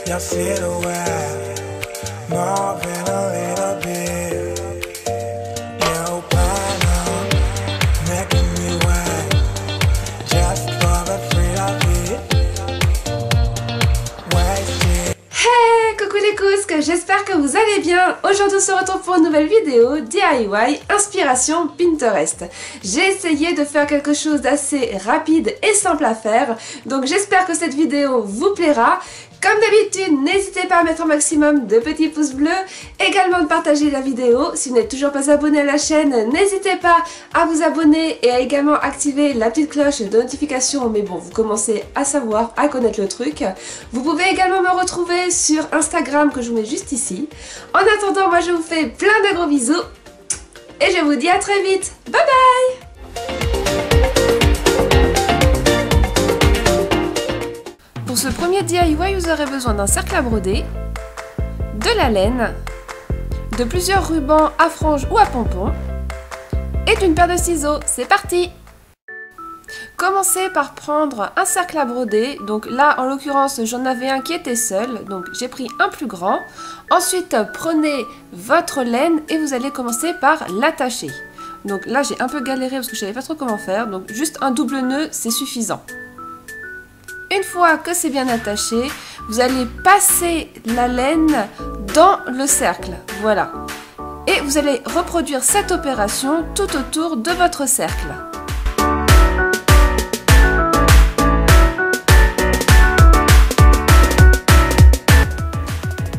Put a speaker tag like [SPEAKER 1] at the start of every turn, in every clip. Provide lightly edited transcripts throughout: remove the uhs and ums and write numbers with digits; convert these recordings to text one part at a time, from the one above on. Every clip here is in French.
[SPEAKER 1] Your silhouette, moving a little bit. Your plan, making me wet, just for the thrill of it. Wasted.
[SPEAKER 2] Hey, coucou les cousques, j'espère que vous allez bien. Aujourd'hui on se retrouve pour une nouvelle vidéo DIY inspiration Pinterest. J'ai essayé de faire quelque chose d'assez rapide et simple à faire, donc j'espère que cette vidéo vous plaira. Comme d'habitude, n'hésitez pas à mettre un maximum de petits pouces bleus, également de partager la vidéo. Si vous n'êtes toujours pas abonné à la chaîne, n'hésitez pas à vous abonner et à également activer la petite cloche de notification. Mais bon, vous commencez à savoir, à connaître le truc. Vous pouvez également me retrouver sur Instagram que je vous mets juste ici. En attendant, moi je vous fais plein de gros bisous et je vous dis à très vite. Bye bye! Pour ce premier DIY, vous aurez besoin d'un cercle à broder, de la laine, de plusieurs rubans à franges ou à pompons et d'une paire de ciseaux. C'est parti! Commencez par prendre un cercle à broder. Donc là, en l'occurrence, j'en avais un qui était seul, donc j'ai pris un plus grand. Ensuite, prenez votre laine et vous allez commencer par l'attacher. Donc là, j'ai un peu galéré parce que je ne savais pas trop comment faire, donc juste un double nœud, c'est suffisant. Une fois que c'est bien attaché, vous allez passer la laine dans le cercle, voilà. Et vous allez reproduire cette opération tout autour de votre cercle.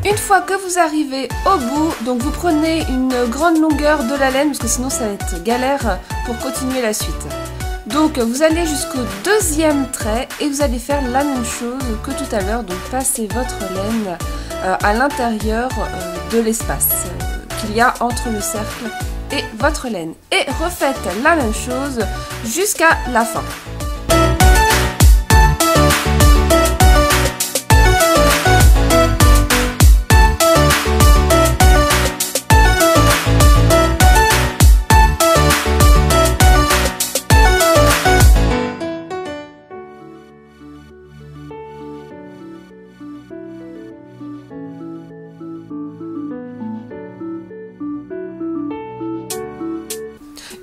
[SPEAKER 2] Une fois que vous arrivez au bout, donc vous prenez une grande longueur de la laine, parce que sinon ça va être galère pour continuer la suite. Donc vous allez jusqu'au deuxième trait et vous allez faire la même chose que tout à l'heure, donc passez votre laine à l'intérieur de l'espace qu'il y a entre le cercle et votre laine. Et refaites la même chose jusqu'à la fin.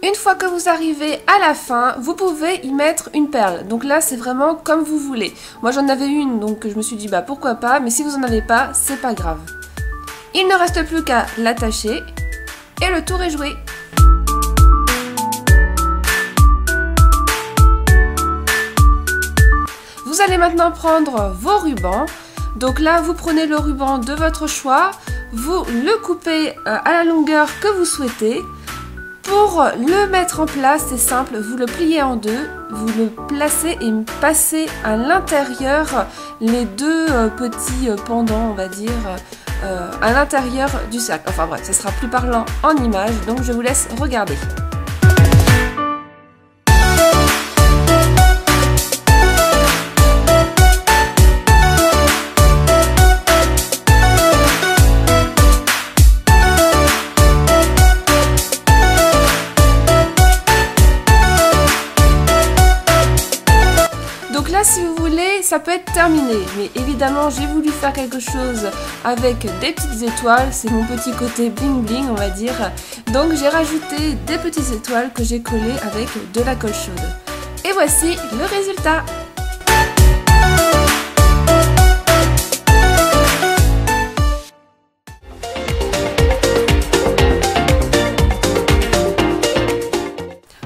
[SPEAKER 2] Une fois que vous arrivez à la fin, vous pouvez y mettre une perle. Donc là, c'est vraiment comme vous voulez. Moi, j'en avais une, donc je me suis dit, bah pourquoi pas. Mais si vous n'en avez pas, c'est pas grave. Il ne reste plus qu'à l'attacher. Et le tour est joué. Vous allez maintenant prendre vos rubans. Donc là, vous prenez le ruban de votre choix. Vous le coupez à la longueur que vous souhaitez. Pour le mettre en place, c'est simple, vous le pliez en deux, vous le placez et passez à l'intérieur les deux petits pendants, on va dire, à l'intérieur du cercle. Enfin bref, ce sera plus parlant en image, donc je vous laisse regarder. Donc là, si vous voulez, ça peut être terminé. Mais évidemment, j'ai voulu faire quelque chose avec des petites étoiles. C'est mon petit côté bling bling, on va dire. Donc j'ai rajouté des petites étoiles que j'ai collées avec de la colle chaude. Et voici le résultat.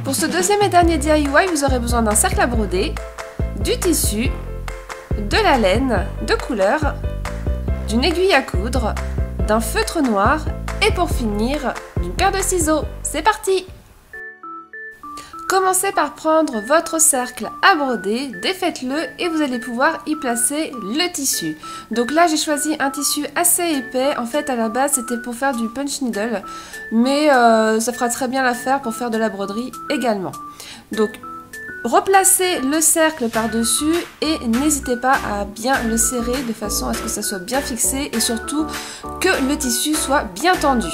[SPEAKER 2] Pour ce deuxième et dernier DIY, vous aurez besoin d'un cercle à broder, du tissu, de la laine de couleur, d'une aiguille à coudre, d'un feutre noir et pour finir, d'une paire de ciseaux. C'est parti! Commencez par prendre votre cercle à broder, défaites-le et vous allez pouvoir y placer le tissu. Donc là j'ai choisi un tissu assez épais, en fait à la base c'était pour faire du punch needle, mais ça fera très bien l'affaire pour faire de la broderie également. Donc replacez le cercle par-dessus et n'hésitez pas à bien le serrer de façon à ce que ça soit bien fixé et surtout que le tissu soit bien tendu.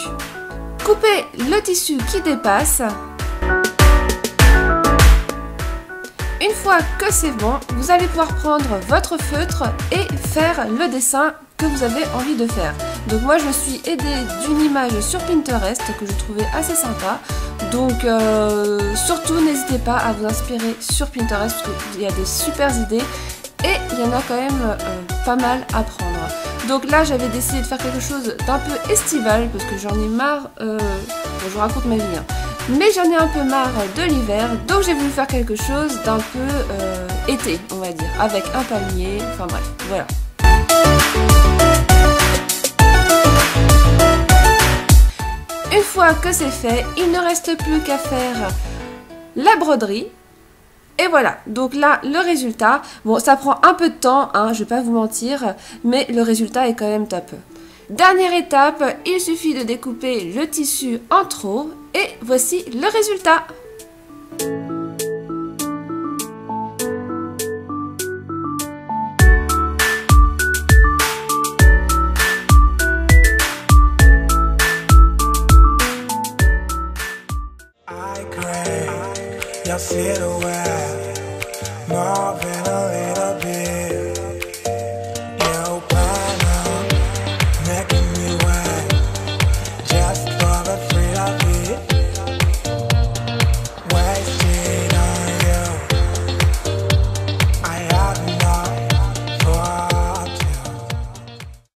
[SPEAKER 2] Coupez le tissu qui dépasse. Une fois que c'est bon, vous allez pouvoir prendre votre feutre et faire le dessin que vous avez envie de faire. Donc moi je me suis aidée d'une image sur Pinterest que je trouvais assez sympa. Donc surtout n'hésitez pas à vous inspirer sur Pinterest parce qu'il y a des super idées et il y en a quand même pas mal à prendre. Donc là j'avais décidé de faire quelque chose d'un peu estival parce que j'en ai marre, bon, je vous raconte ma vie, hein. Mais j'en ai un peu marre de l'hiver, donc j'ai voulu faire quelque chose d'un peu été, on va dire, avec un palmier, enfin bref, voilà. Une fois que c'est fait, il ne reste plus qu'à faire la broderie. Et voilà, donc là, le résultat, bon, ça prend un peu de temps, hein, je vais pas vous mentir, mais le résultat est quand même top. Dernière étape, il suffit de découper le tissu en trop et voici le résultat.
[SPEAKER 1] I crave your silhouette, more than a little.